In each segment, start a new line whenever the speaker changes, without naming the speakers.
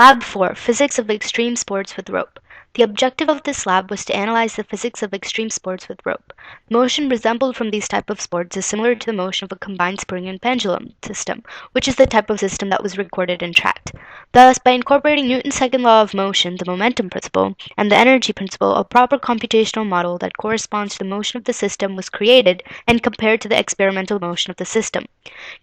Lab 4, Physics of Extreme Sports with Rope. The objective of this lab was to analyze the physics of extreme sports with rope. The motion resembled from these type of sports is similar to the motion of a combined spring and pendulum system, which is the type of system that was recorded and tracked. Thus, by incorporating Newton's second law of motion, the momentum principle, and the energy principle, a proper computational model that corresponds to the motion of the system was created and compared to the experimental motion of the system.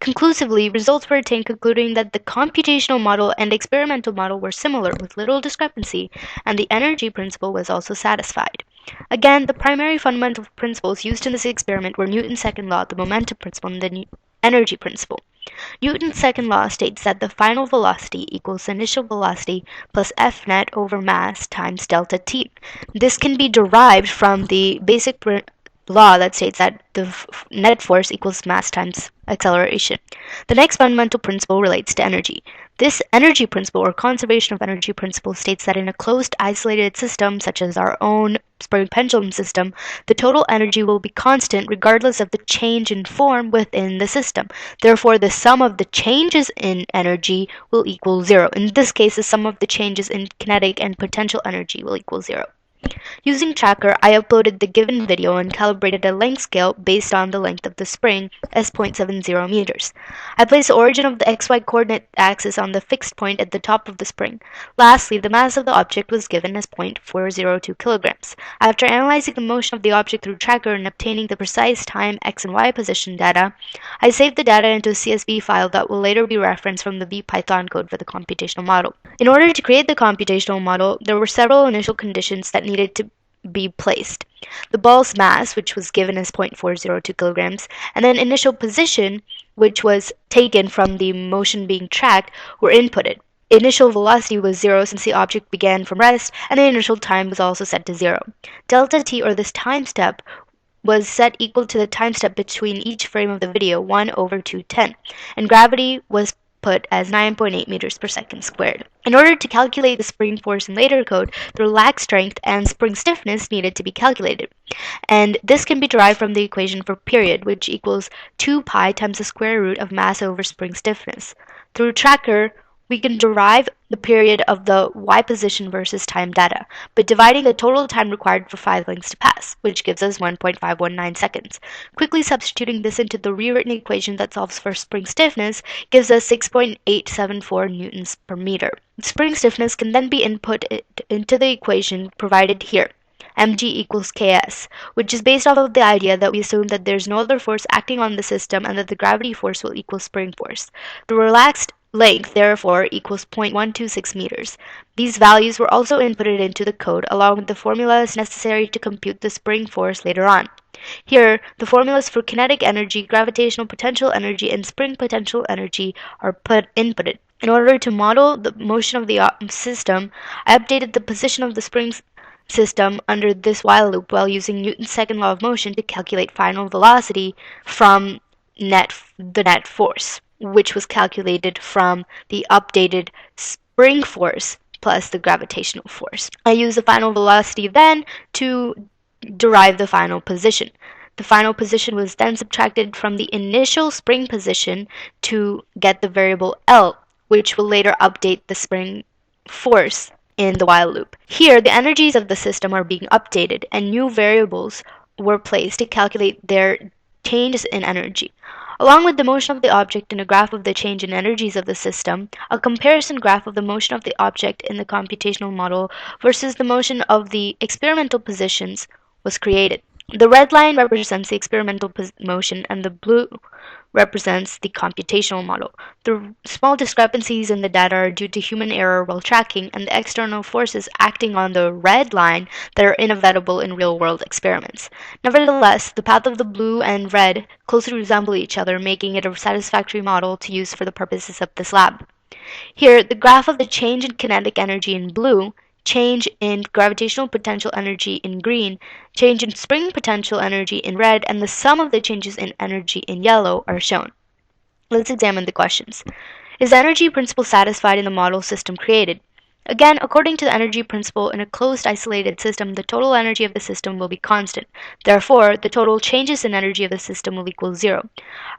Conclusively, results were attained concluding that the computational model and experimental model were similar with little discrepancy, and the energy principle was also satisfied. Again, the primary fundamental principles used in this experiment were Newton's second law, the momentum principle, and the energy principle. Newton's second law states that the final velocity equals initial velocity plus F net over mass times delta t. This can be derived from the basic law that states that the net force equals mass times acceleration. The next fundamental principle relates to energy. This energy principle, or conservation of energy principle, states that in a closed, isolated system, such as our own spring pendulum system, the total energy will be constant regardless of the change in form within the system. Therefore, the sum of the changes in energy will equal zero. In this case, the sum of the changes in kinetic and potential energy will equal zero. Using Tracker, I uploaded the given video and calibrated a length scale based on the length of the spring as 0.70 meters. I placed the origin of the XY coordinate axis on the fixed point at the top of the spring. Lastly, the mass of the object was given as 0.402 kilograms. After analyzing the motion of the object through Tracker and obtaining the precise time, x and y position data, I saved the data into a CSV file that will later be referenced from the Python code for the computational model. In order to create the computational model, there were several initial conditions that needed to be placed. The ball's mass, which was given as 0.402 kilograms, and then initial position, which was taken from the motion being tracked, were inputted. Initial velocity was 0 since the object began from rest, and the initial time was also set to 0. Delta t, or this time step, was set equal to the time step between each frame of the video, 1 over 210, and gravity was put as 9.8 meters per second squared. In order to calculate the spring force in later code, the relaxed strength and spring stiffness needed to be calculated. And this can be derived from the equation for period, which equals 2 pi times the square root of mass over spring stiffness. Through Tracker, we can derive the period of the y position versus time data, but dividing the total time required for 5 links to pass, which gives us 1.519 seconds. Quickly substituting this into the rewritten equation that solves for spring stiffness gives us 6.874 newtons per meter. Spring stiffness can then be input into the equation provided here, mg equals ks, which is based off of the idea that we assume that there's no other force acting on the system and that the gravity force will equal spring force. The relaxed length, therefore, equals 0.126 meters. These values were also inputted into the code along with the formulas necessary to compute the spring force later on. Here, the formulas for kinetic energy, gravitational potential energy, and spring potential energy are inputted. In order to model the motion of the system, I updated the position of the spring system under this while loop while using Newton's second law of motion to calculate final velocity from the net force, which was calculated from the updated spring force plus the gravitational force. I used the final velocity then to derive the final position. The final position was then subtracted from the initial spring position to get the variable L, which will later update the spring force in the while loop. Here, the energies of the system are being updated and new variables were placed to calculate their changes in energy. Along with the motion of the object and a graph of the change in energies of the system, a comparison graph of the motion of the object in the computational model versus the motion of the experimental positions was created. The red line represents the experimental motion and the blue represents the computational model. The small discrepancies in the data are due to human error while tracking and the external forces acting on the red line that are inevitable in real-world experiments. Nevertheless, the path of the blue and red closely resemble each other, making it a satisfactory model to use for the purposes of this lab. Here, the graph of the change in kinetic energy in blue, change in gravitational potential energy in green, change in spring potential energy in red, and the sum of the changes in energy in yellow are shown. Let's examine the questions. Is the energy principle satisfied in the model system created? Again, according to the energy principle, in a closed isolated system, the total energy of the system will be constant. Therefore, the total changes in energy of the system will equal 0.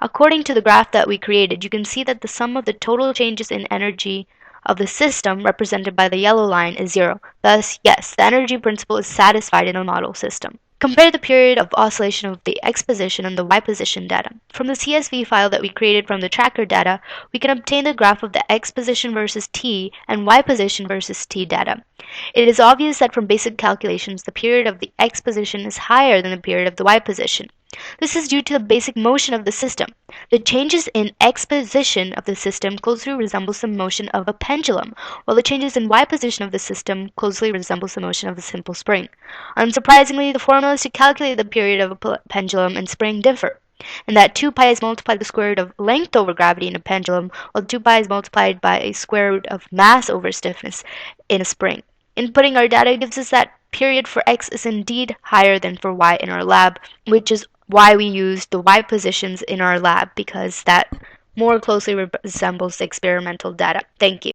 According to the graph that we created, you can see that the sum of the total changes in energy of the system, represented by the yellow line, is zero. Thus, yes, the energy principle is satisfied in a model system. Compare the period of oscillation of the x position and the y position data. From the CSV file that we created from the tracker data, we can obtain the graph of the x position versus t and y position versus t data. It is obvious that from basic calculations, the period of the x position is higher than the period of the y position. This is due to the basic motion of the system. The changes in x position of the system closely resembles the motion of a pendulum, while the changes in y position of the system closely resembles the motion of a simple spring. Unsurprisingly, the formulas to calculate the period of a pendulum and spring differ, and that 2 pi is multiplied the square root of length over gravity in a pendulum, while 2 pi is multiplied by a square root of mass over stiffness in a spring. Inputting our data gives us that period for x is indeed higher than for y in our lab, which is why we used the y positions in our lab, because that more closely resembles the experimental data. Thank you.